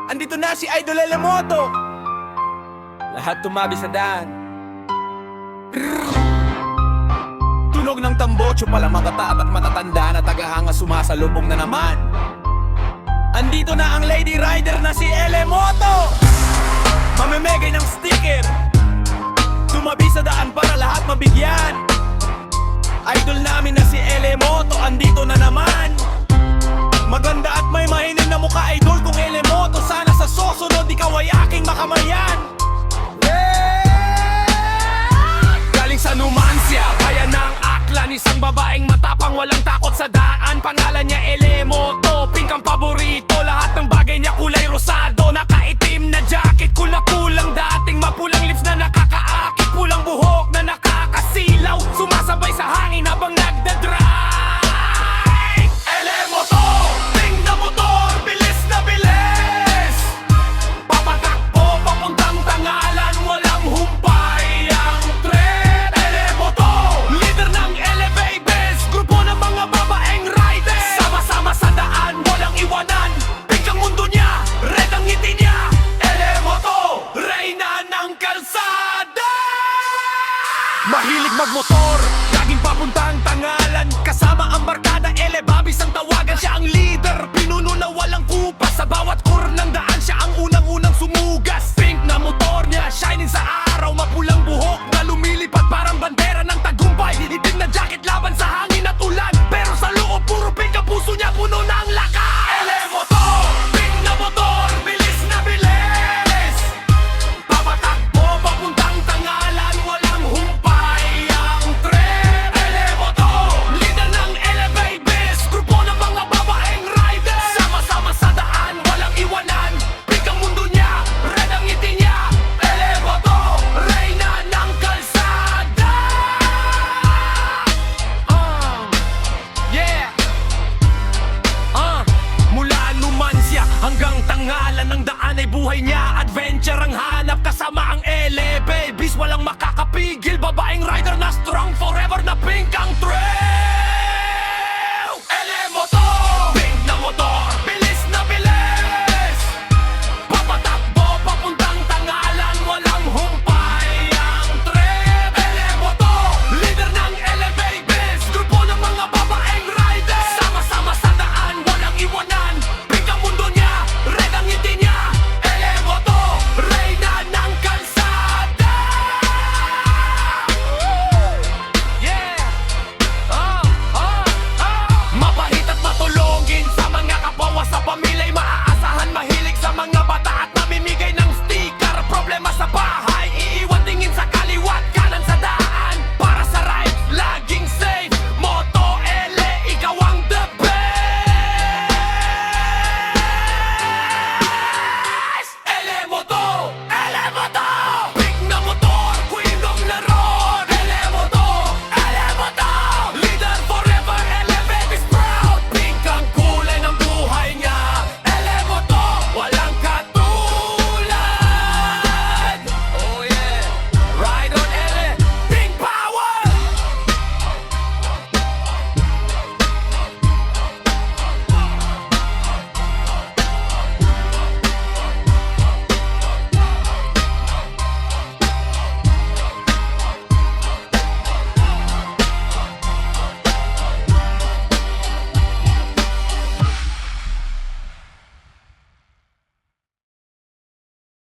Andito na si Idol Elemoto. Lahat tumabi sa daan. Tunog ng tambotso pala makataat at matatanda na tagahanga sumasalubong na naman. Andito na ang Lady Rider na si Elemoto. Mamimigay ng sticker. Tumabi sa daan para lahat mabigyan. Idol namin na si Elemoto, andito na naman. Maganda at may mahinin na mukha, idol kong Elemoto. Sana sa susunod ikaw ay aking makamayan. Galing sa Numancia, bayan ng Aklan. Isang babaeng matapang, walang takot sa daan. Pangalan niya Elemoto, pink ang paborito. Lahat ng bagay niya kulay rosado. Nakaitim na jacket, kulang dating mapulang lips na nakakaakit. Pulang buhok na nakakasilaw, sumasabay sa hangin habang nagdadrive. Elemoto, pink na motor, bilis na bilis. Papatakbo, papuntang tangalan, walang humpay ang tren. Elemoto, leader ng Elevables, grupo ng mga babaeng riders. Sama-sama sa daan, walang iwanan. Pink ang mundo niya, red ang ngiti niya. Elemoto, reyna ng kalsada. Mahilig magmotor, laging papuntang tangalan. Kasama ang barkada, Elebabis ang tawagan. Siya ang leader, pinuno na walang kupas. Sa bawat ng daan, siya ang unang-unang sumugas. Pink na motor niya, shining sa araw. Mapulang buhok na lumilipad parang bandera ng tagumpay. Itim na jacket laban sa hangin at ulan. Pero sa loob, puro pink ang puso niya, puno ng lakas. Elemoto, pink na motor, bilis na bilis. Papatakbo, papuntang tangalan, walang humpay ang tren. Elemoto, leader ng Elevables, grupo ng mga babaeng riders. Sama-sama sa daan, walang iwanan. Pink ang mundo niya, red ang ngiti niya. Elemoto, reyna ng kalsada. Yeah. Mula Numancia hanggang tangalan, ng daan ay buhay niya. Adventure ang hanap, kasama ang Elevables. Walang makakapigil, babaeng rider na strong, forever na pink ang trend.